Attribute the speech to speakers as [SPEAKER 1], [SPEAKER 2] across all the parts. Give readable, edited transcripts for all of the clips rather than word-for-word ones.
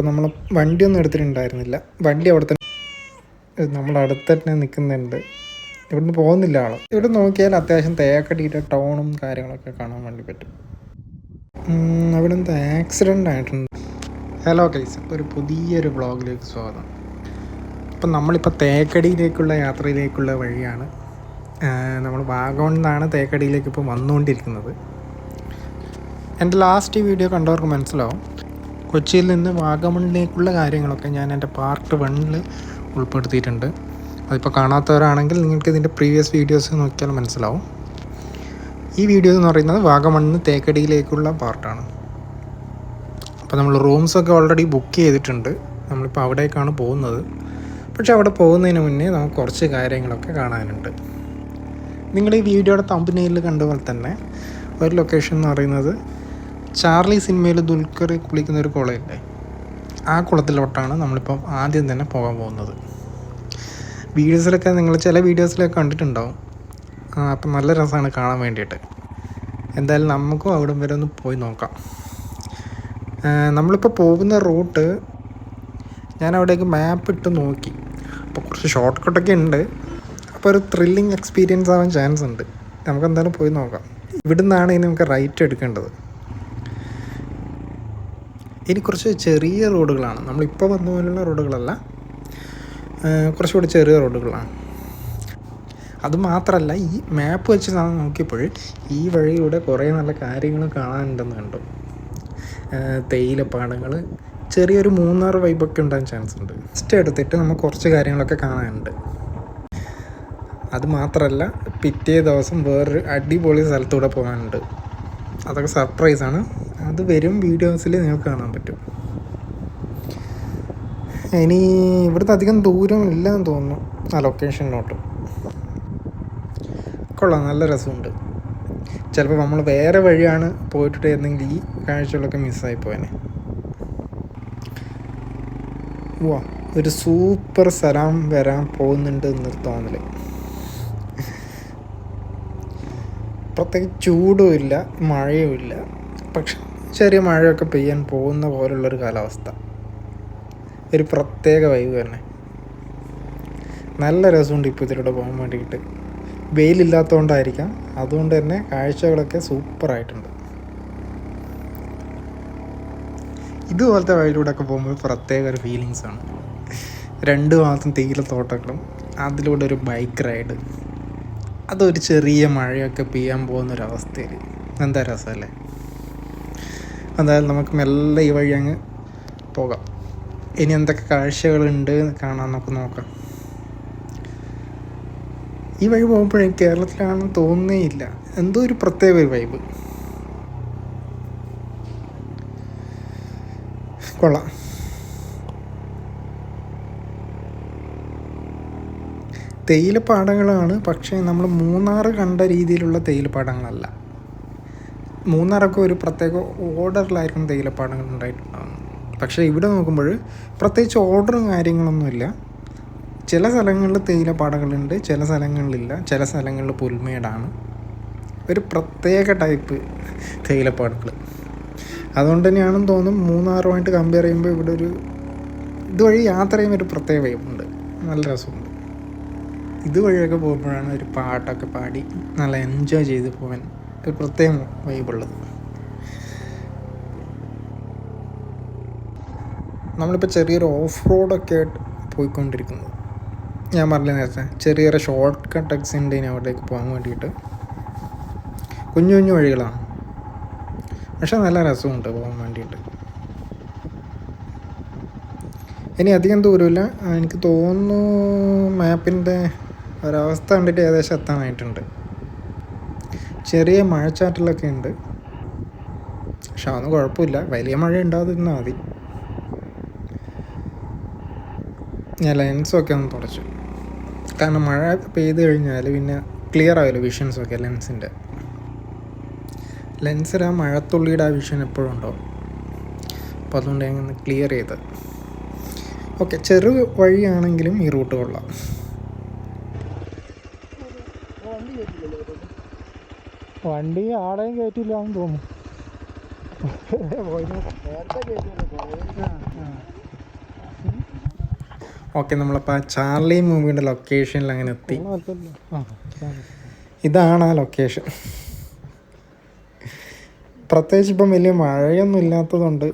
[SPEAKER 1] അപ്പോൾ നമ്മൾ വണ്ടിയൊന്നും എടുത്തിട്ടുണ്ടായിരുന്നില്ല. വണ്ടി അവിടെ തന്നെ നമ്മൾ അടുത്ത് തന്നെ നിൽക്കുന്നുണ്ട്. ഇവിടുന്ന് പോകുന്നില്ല ആൾ. ഇവിടെ നോക്കിയാൽ അത്യാവശ്യം തേക്കടിയുടെ ടൗണും കാര്യങ്ങളൊക്കെ കാണാൻ വേണ്ടി പറ്റും. അവിടെ എന്താ ആക്സിഡൻ്റ് ആയിട്ടുണ്ട്. ഹലോ ഗൈസ്, ഒരു പുതിയൊരു വ്ളോഗിലേക്ക് സ്വാഗതം. ഇപ്പം നമ്മളിപ്പോൾ തേക്കടിയിലേക്കുള്ള യാത്രയിലേക്കുള്ള വഴിയാണ്. നമ്മൾ വാഗമണിൽ നിന്നാണ് തേക്കടിയിലേക്ക് ഇപ്പോൾ വന്നുകൊണ്ടിരിക്കുന്നത്. എൻ്റെ ലാസ്റ്റ് വീഡിയോ കണ്ടവർക്ക് മനസ്സിലാവും. കൊച്ചിയിൽ നിന്ന് വാഗമണിലേക്കുള്ള കാര്യങ്ങളൊക്കെ ഞാൻ എൻ്റെ പാർട്ട് 1 ഉൾപ്പെടുത്തിയിട്ടുണ്ട്. അതിപ്പോൾ കാണാത്തവരാണെങ്കിൽ നിങ്ങൾക്ക് ഇതിൻ്റെ പ്രീവിയസ് വീഡിയോസ് നോക്കിയാൽ മനസ്സിലാവും. ഈ വീഡിയോ എന്ന് പറയുന്നത് വാഗമണിൽ നിന്ന് തേക്കടിയിലേക്കുള്ള പാർട്ടാണ്. അപ്പോൾ നമ്മൾ റൂംസൊക്കെ ഓൾറെഡി ബുക്ക് ചെയ്തിട്ടുണ്ട്. നമ്മളിപ്പോൾ അവിടേക്കാണ് പോകുന്നത്. പക്ഷെ അവിടെ പോകുന്നതിന് മുന്നേ നമുക്ക് കുറച്ച് കാര്യങ്ങളൊക്കെ കാണാനുണ്ട്. നിങ്ങൾ ഈ വീഡിയോയുടെ തമ്പനെയിൽ കണ്ട പോലെ തന്നെ ഒരു ലൊക്കേഷൻ എന്ന് പറയുന്നത് ചാർലി സിനിമയിൽ ദുൽഖർ കുളിക്കുന്ന ഒരു കുളമില്ലേ, ആ കുളത്തിലോട്ടാണ് നമ്മളിപ്പോൾ ആദ്യം തന്നെ പോകാൻ പോകുന്നത്. വീഡിയോസിലൊക്കെ നിങ്ങൾ ചില വീഡിയോസിലൊക്കെ കണ്ടിട്ടുണ്ടാവും. അപ്പം നല്ല രസമാണ് കാണാൻ വേണ്ടിയിട്ട്. എന്തായാലും നമുക്കും അവിടം വരെ ഒന്ന് പോയി നോക്കാം. നമ്മളിപ്പോൾ പോകുന്ന റൂട്ട് ഞാൻ അവിടേക്ക് മാപ്പ് ഇട്ട് നോക്കി. അപ്പോൾ കുറച്ച് ഷോർട്ട് കട്ടൊക്കെ ഉണ്ട്. അപ്പോൾ ഒരു ത്രില്ലിങ് എക്സ്പീരിയൻസ് ആവാൻ ചാൻസ് ഉണ്ട്. നമുക്ക് എന്തായാലും പോയി നോക്കാം. ഇവിടുന്നാണ് ഇനി നമുക്ക് റൈറ്റ് എടുക്കേണ്ടത്. ഇനി കുറച്ച് ചെറിയ റോഡുകളാണ്, നമ്മളിപ്പോൾ വന്ന പോലുള്ള റോഡുകളല്ല, കുറച്ചുകൂടി ചെറിയ റോഡുകളാണ്. അതുമാത്രമല്ല, ഈ മാപ്പ് വെച്ച് നോക്കിയപ്പോൾ ഈ വഴിയിലൂടെ കുറേ നല്ല കാര്യങ്ങൾ കാണാനുണ്ടെന്ന് കണ്ടു. തേയിലപ്പാടങ്ങൾ, ചെറിയൊരു മൂന്നാർ വൈബൊക്കെ ഉണ്ടാകാൻ ചാൻസ് ഉണ്ട്. ഫസ്റ്റ് എടുത്തിട്ട് നമുക്ക് കുറച്ച് കാര്യങ്ങളൊക്കെ കാണാനുണ്ട്. അതുമാത്രമല്ല, പിറ്റേ ദിവസം വേറൊരു അടിപൊളി സ്ഥലത്തൂടെ പോകാനുണ്ട്. അതൊക്കെ സർപ്രൈസാണ്. അത് വരും വീഡിയോസിൽ നിങ്ങൾക്ക് കാണാൻ പറ്റും. ഇനി ഇവിടുത്തെ അധികം ദൂരം ഇല്ലെന്ന് തോന്നുന്നു ആ ലൊക്കേഷനിലോട്ട്. കൊള്ളാം, നല്ല രസമുണ്ട്. ചിലപ്പോൾ നമ്മൾ വേറെ വഴിയാണ് പോയിട്ടുണ്ടായിരുന്നെങ്കിൽ ഈ കാഴ്ചകളൊക്കെ മിസ്സായി പോയേനെ. വാ, ഒരു സൂപ്പർ സ്ഥലം വരാൻ പോകുന്നുണ്ട് എന്നൊരു തോന്നൽ. പ്രത്യേകിച്ച് ചൂടും ഇല്ല, മഴയും ഇല്ല, പക്ഷെ ചെറിയ മഴയൊക്കെ പെയ്യാൻ പോകുന്ന പോലുള്ളൊരു കാലാവസ്ഥ. ഒരു പ്രത്യേക വൈബ് തന്നെ. നല്ല രസമുണ്ട് ഇപ്പോൾ ഇതിലൂടെ പോകാൻ വേണ്ടിയിട്ട്. വെയിലില്ലാത്തതുകൊണ്ടായിരിക്കാം, അതുകൊണ്ട് തന്നെ കാഴ്ചകളൊക്കെ സൂപ്പറായിട്ടുണ്ട്. ഇതുപോലത്തെ വഴിയിലൂടെയൊക്കെ പോകുമ്പോൾ പ്രത്യേക ഒരു ഫീലിങ്സാണ്. 2 ഭാഗത്തും തേയിലത്തോട്ടങ്ങളും, അതിലൂടെ ഒരു ബൈക്ക് റൈഡ്, അതൊരു ചെറിയ മഴയൊക്കെ പെയ്യാൻ പോകുന്നൊരവസ്ഥയിൽ എന്താ രസമല്ലേ. എന്തായാലും നമുക്ക് മെല്ലെ ഈ വഴി അങ്ങ് പോകാം. ഇനി എന്തൊക്കെ കാഴ്ചകളുണ്ട് കാണാൻ നമുക്ക് നോക്കാം. ഈ വഴി പോകുമ്പോഴേ കേരളത്തിലാണെന്ന് തോന്നുന്നേയില്ല, എന്തോ ഒരു പ്രത്യേക ഒരു വൈബ്. കൊള്ളാം. തേയിലപ്പാടങ്ങളാണ്, പക്ഷേ നമ്മൾ മൂന്നാർ കണ്ട രീതിയിലുള്ള തേയിലപ്പാടങ്ങളല്ല. മൂന്നാറൊക്കെ ഒരു പ്രത്യേക ഓർഡറിലായിരിക്കും തേയിലപ്പാടങ്ങൾ ഉണ്ടായിട്ടുണ്ടാകുന്നത്. പക്ഷേ ഇവിടെ നോക്കുമ്പോൾ പ്രത്യേകിച്ച് ഓർഡറും കാര്യങ്ങളൊന്നുമില്ല. ചില സ്ഥലങ്ങളിൽ തേയിലപ്പാടങ്ങളുണ്ട്, ചില സ്ഥലങ്ങളിലില്ല. ചില സ്ഥലങ്ങളിൽ പുൽമേടാണ്. ഒരു പ്രത്യേക ടൈപ്പ് തേയിലപ്പാടങ്ങൾ. അതുകൊണ്ട് തന്നെയാണെന്ന് തോന്നും മൂന്നാറുമായിട്ട് കമ്പയർ ചെയ്യുമ്പോൾ ഇവിടെ ഒരു ഇതുവഴി യാത്ര ചെയ്യുമ്പോൾ ഒരു പ്രത്യേക വൈബുണ്ട്, നല്ല രസമുണ്ട്. ഇതുവഴിയൊക്കെ പോകുമ്പോഴാണ് ഒരു പാട്ടൊക്കെ പാടി നല്ല എൻജോയ് ചെയ്ത് പോകാൻ ഒരു പ്രത്യേക വൈബുള്ളത്. നമ്മളിപ്പോൾ ചെറിയൊരു ഓഫ് റോഡൊക്കെ ആയിട്ട് പോയിക്കൊണ്ടിരിക്കുന്നത്. ഞാൻ പറഞ്ഞില്ല നേരത്തെ, ചെറിയൊരു ഷോർട്ട് കട്ടൊക്കെ ഉണ്ട് ഇനി അവിടേക്ക് പോകാൻ വേണ്ടിയിട്ട്. കുഞ്ഞു കുഞ്ഞു വഴികളാണ്, പക്ഷെ നല്ല രസമുണ്ട് പോകാൻ വേണ്ടിയിട്ട്. ഇനി അധികം ദൂരമില്ല. എനിക്ക് തോന്നുന്നു മാപ്പിൻ്റെ ഒരവസ്ഥ കണ്ടിട്ട് ഏകദേശം എത്താനായിട്ടുണ്ട്. ചെറിയ മഴച്ചാറ്റലൊക്കെ ഉണ്ട്, പക്ഷെ അതൊന്നും കുഴപ്പമില്ല. വലിയ മഴ ഉണ്ടാകുന്നിരുന്നാൽ മതി. ഞാൻ ലെൻസൊക്കെ ഒന്ന് തുടച്ചു, കാരണം മഴ പെയ്ത് കഴിഞ്ഞാൽ പിന്നെ ക്ലിയർ ആവില്ല വിഷൻസൊക്കെ. ലെൻസിൽ ആ മഴത്തുള്ളിയുടെ ആ വിഷൻ എപ്പോഴും ഉണ്ടാവും. അപ്പോൾ അതുകൊണ്ട് ഞാൻ ഒന്ന് ക്ലിയർ ചെയ്ത്. ഓക്കെ, ചെറു വഴിയാണെങ്കിലും ഈ റൂട്ട് കൊള്ളാം. വണ്ടി ആടെയും കയറ്റില്ല എന്ന് തോന്നുന്നു. ഓക്കെ, നമ്മളപ്പോൾ ആ ചാർലി മൂവിയുടെ ലൊക്കേഷനിൽ അങ്ങനെ എത്തി. ഇതാണ് ആ ലൊക്കേഷൻ. പ്രത്യേകിച്ച് ഇപ്പം വലിയ മഴയൊന്നും ഇല്ലാത്തതുകൊണ്ട്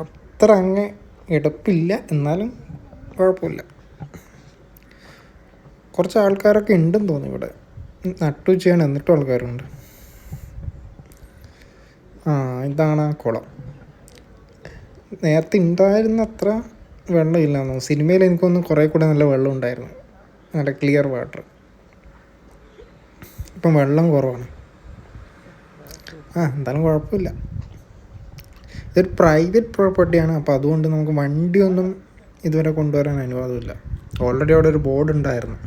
[SPEAKER 1] അത്ര അങ്ങ് എടുപ്പില്ല, എന്നാലും കുഴപ്പമില്ല. കുറച്ച് ആൾക്കാരൊക്കെ ഉണ്ടെന്ന് തോന്നി ഇവിടെ. നട്ടുച്ചയാണ്, എന്നിട്ടും ആൾക്കാരുണ്ട്. ഇതാണ് ആ കുളം. നേരത്തെ ഉണ്ടായിരുന്ന അത്ര വെള്ളമില്ലാന്നോ, സിനിമയിൽ എനിക്കൊന്നും കുറേ കൂടെ നല്ല വെള്ളം ഉണ്ടായിരുന്നു, നല്ല ക്ലിയർ വാട്ടർ. ഇപ്പം വെള്ളം കുറവാണ്. എന്തായാലും കുഴപ്പമില്ല. ഇതൊരു പ്രൈവറ്റ് പ്രോപ്പർട്ടിയാണ്, അപ്പോൾ അതുകൊണ്ട് നമുക്ക് വണ്ടിയൊന്നും ഇതുവരെ കൊണ്ടുവരാൻ അനുവാദമില്ല. ഓൾറെഡി അവിടെ ഒരു ബോർഡ് ഉണ്ടായിരുന്നു.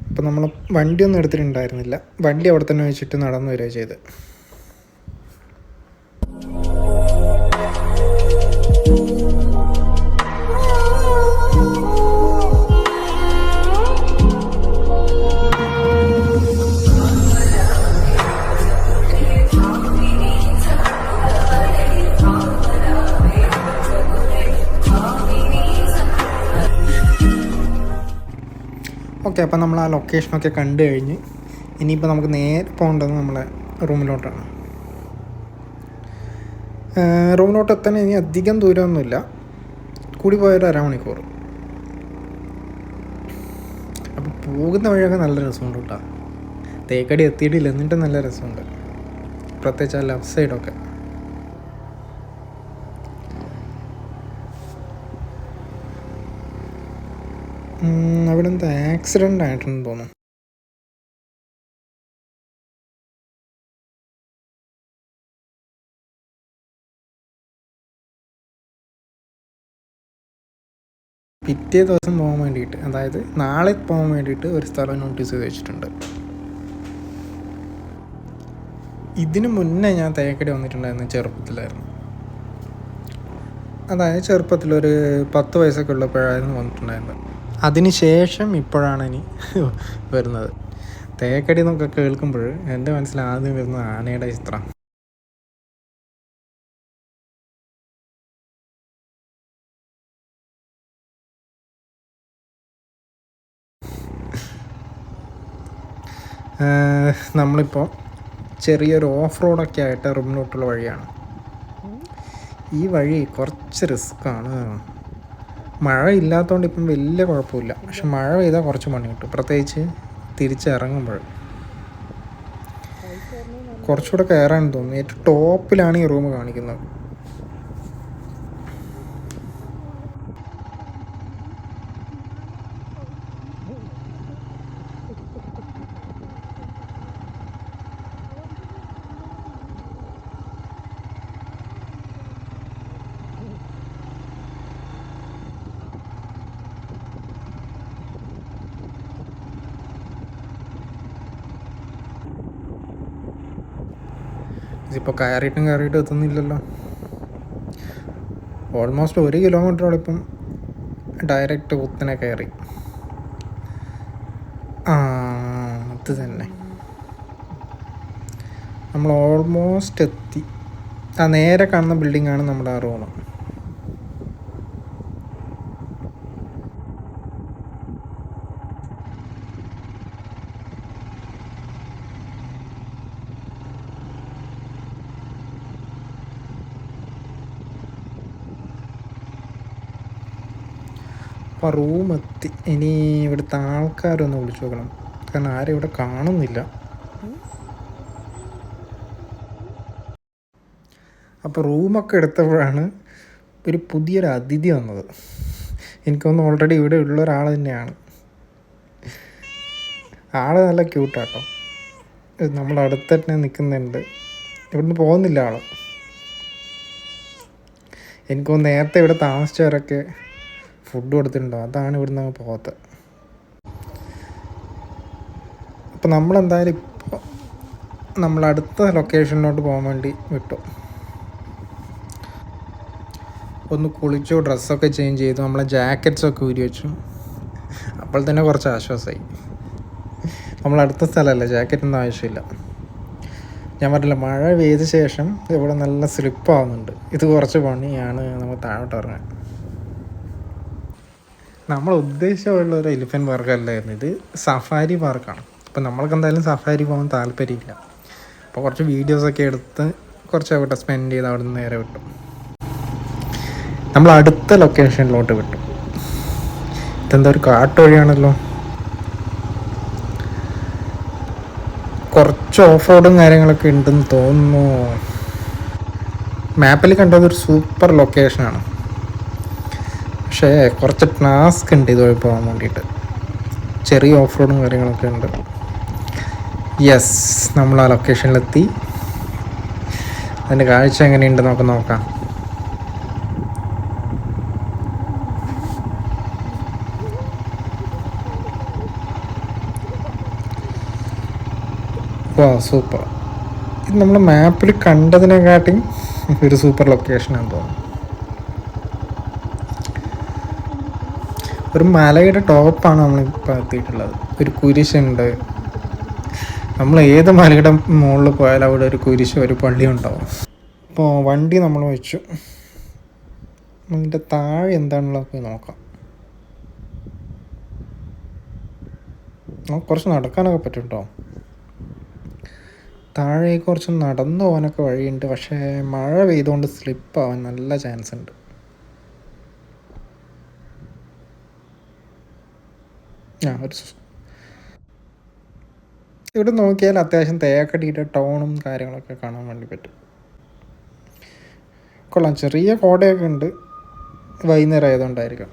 [SPEAKER 1] അപ്പോൾ നമ്മൾ വണ്ടിയൊന്നും എടുത്തിട്ടുണ്ടായിരുന്നില്ല. വണ്ടി അവിടെ തന്നെ വെച്ചിട്ട് നടന്നു വരിക ചെയ്ത്. ഓക്കെ, അപ്പോൾ നമ്മൾ ആ ലൊക്കേഷനൊക്കെ കണ്ടു കഴിഞ്ഞ് ഇനിയിപ്പോൾ നമുക്ക് നേരെ പോകേണ്ടത് നമ്മളെ റൂമിലോട്ടാണ്. റൂമിലോട്ട് എത്താൻ ഇനി അധികം ദൂരമൊന്നുമില്ല, കൂടി പോയൊരു അരമണിക്കൂർ. അപ്പോൾ പോകുന്ന വഴിയൊക്കെ നല്ല രസമുണ്ട് കേട്ടോ. തേക്കടി എത്തിയിട്ടില്ല, എന്നിട്ട് നല്ല രസമുണ്ട്, പ്രത്യേകിച്ച് ആ ലെഫ്റ്റ് സൈഡൊക്കെ. അവിടെ എന്താ ആക്സിഡൻ്റ് ആയിട്ടുണ്ടെന്ന് തോന്നുന്നു. പിറ്റേ ദിവസം പോകാൻ വേണ്ടിയിട്ട്, അതായത് നാളെ പോകാൻ വേണ്ടിയിട്ട് ഒരു സ്ഥലം നോട്ടീസ് ചെയ്ത് വെച്ചിട്ടുണ്ട്. ഇതിന് മുന്നേ ഞാൻ തേക്കടി വന്നിട്ടുണ്ടായിരുന്നു, ചെറുപ്പത്തിലായിരുന്നു. അതായത് ചെറുപ്പത്തിലൊരു 10 വയസ്സൊക്കെ ഉള്ളപ്പോഴായിരുന്നു വന്നിട്ടുണ്ടായിരുന്നത്. അതിന് ശേഷം ഇപ്പോഴാണ് ഇനി വരുന്നത്. തേക്കടി എന്നൊക്കെ കേൾക്കുമ്പോൾ എൻ്റെ മനസ്സിൽ ആദ്യം വരുന്നത് ആനയുടെ ചിത്രം. നമ്മളിപ്പോൾ ചെറിയൊരു ഓഫ് റോഡൊക്കെ ആയിട്ട് റൂമിലോട്ടുള്ള വഴിയാണ്. ഈ വഴി കുറച്ച് റിസ്ക്കാണ്. മഴ ഇല്ലാത്തതുകൊണ്ട് ഇപ്പം വലിയ കുഴപ്പമില്ല, പക്ഷെ മഴ പെയ്താൽ കുറച്ച് പണി കിട്ടും, പ്രത്യേകിച്ച് തിരിച്ചിറങ്ങുമ്പോൾ. കുറച്ചുകൂടെ കയറാൻ തോന്നുന്നു. ഏറ്റവും ടോപ്പിലാണ് ഈ റൂം കാണിക്കുന്നത്. ഇതിപ്പോൾ കയറിയിട്ടും എത്തുന്നില്ലല്ലോ. ഓൾമോസ്റ്റ് 1 കിലോമീറ്ററോളിപ്പം ഡയറക്റ്റ് കുത്തനെ കയറി. അത് തന്നെ, നമ്മൾ ഓൾമോസ്റ്റ് എത്തി. നേരെ കാണുന്ന ബിൽഡിങ്ങാണ് നമ്മുടെ ആ റൂം. അപ്പോൾ റൂം എത്തി. ഇനി ഇവിടുത്തെ ആൾക്കാരൊന്ന് വിളിച്ചു നോക്കണം, കാരണം ആരും ഇവിടെ കാണുന്നില്ല. അപ്പോൾ റൂമൊക്കെ എടുത്തപ്പോഴാണ് ഒരു പുതിയൊരു അതിഥി വന്നത്. എനിക്കൊന്ന് ഓൾറെഡി ഇവിടെ ഉള്ള ഒരാൾ തന്നെയാണ്. ആൾ നല്ല ക്യൂട്ടാട്ടോ. നമ്മുടെ അടുത്ത് തന്നെ നിൽക്കുന്നുണ്ട്, ഇവിടുന്ന് പോകുന്നില്ല ആൾ. എനിക്കൊന്ന് നേരത്തെ ഇവിടെ താമസിച്ചവരൊക്കെ ഫുഡ് കൊടുത്തിട്ടുണ്ടോ, അതാണ് ഇവിടുന്ന് അങ്ങ് പോകാത്തത്. അപ്പോൾ നമ്മളെന്തായാലും ഇപ്പോൾ നമ്മളടുത്ത ലൊക്കേഷനിലോട്ട് പോകാൻ വേണ്ടി വിട്ടു. ഒന്ന് കുളിച്ചു, ഡ്രസ്സൊക്കെ ചേഞ്ച് ചെയ്തു, നമ്മളെ ജാക്കറ്റ്സൊക്കെ ഊരി വെച്ചു. അപ്പോൾ തന്നെ കുറച്ച് ആശ്വാസമായി. നമ്മളടുത്ത സ്ഥലമല്ലേ, ജാക്കറ്റൊന്നും ആവശ്യമില്ല. ഞാൻ പറഞ്ഞില്ല, മഴ പെയ്ത ശേഷം ഇവിടെ നല്ല സ്ലിപ്പാവുന്നുണ്ട്. ഇത് കുറച്ച് പണിയാണ് നമ്മൾ താഴോട്ട് ഇറങ്ങാൻ. നമ്മൾ ഉദ്ദേശമുള്ള ഒരു എലിഫൻറ്റ് പാർക്കല്ലായിരുന്നു, ഇത് സഫാരി പാർക്കാണ്. അപ്പോൾ നമ്മൾക്ക് എന്തായാലും സഫാരി പോകാൻ താല്പര്യമില്ല. അപ്പോൾ കുറച്ച് വീഡിയോസൊക്കെ എടുത്ത് കുറച്ച് അവിടെ സ്പെൻഡ് ചെയ്ത് അവിടെ നിന്ന് നേരെ വിട്ടു. നമ്മൾ അടുത്ത ലൊക്കേഷനിലോട്ട് വിട്ടു. ഇതെന്താ ഒരു കാട്ട് വഴിയാണല്ലോ. കുറച്ച് ഓഫ് റോഡും കാര്യങ്ങളൊക്കെ ഉണ്ടെന്ന് തോന്നുന്നു. മാപ്പിൽ കണ്ടതൊരു സൂപ്പർ ലൊക്കേഷനാണ്, പക്ഷേ കുറച്ച് ടാസ്ക് ഉണ്ട് ഇതുവഴി പോകാൻ വേണ്ടിയിട്ട്. ചെറിയ ഓഫ് റോഡും കാര്യങ്ങളൊക്കെ ഉണ്ട്. യെസ്, നമ്മൾ ആ ലൊക്കേഷനിലെത്തി. അതിൻ്റെ കാഴ്ച എങ്ങനെയുണ്ട് നമുക്ക് നോക്കാം. വാ, സൂപ്പർ. ഇത് നമ്മൾ മാപ്പിൽ കണ്ടതിനെക്കാട്ടി ഒരു സൂപ്പർ ലൊക്കേഷനാണെന്ന് തോന്നുന്നു. ഒരു മലയുടെ ടോപ്പാണ് നമ്മളിപ്പോൾ എത്തിയിട്ടുള്ളത്. ഒരു കുരിശുണ്ട്. നമ്മൾ ഏത് മലയുടെ മുകളിൽ പോയാലും അവിടെ ഒരു കുരിശ്, ഒരു പള്ളി ഉണ്ടാവും. ഇപ്പോൾ വണ്ടി നമ്മൾ വെച്ചു. അതിൻ്റെ താഴെ എന്താണുള്ളത് പോയി നോക്കാം. നമുക്ക് കുറച്ച് നടക്കാനൊക്കെ പറ്റും കേട്ടോ. താഴെ കുറച്ച് നടന്നു പോകാനൊക്കെ വഴിയുണ്ട്, പക്ഷേ മഴ പെയ്തുകൊണ്ട് സ്ലിപ്പാവാൻ നല്ല ചാൻസ് ഉണ്ട്. ഇവിടെ നോക്കിയാൽ അത്യാവശ്യം തേക്കടിയുടെ ടൗണും കാര്യങ്ങളൊക്കെ കാണാൻ വേണ്ടി പറ്റും. കൊള്ളാം, ചെറിയ കോടയൊക്കെ ഉണ്ട്. വൈകുന്നേരം ആയതുകൊണ്ടായിരിക്കാം.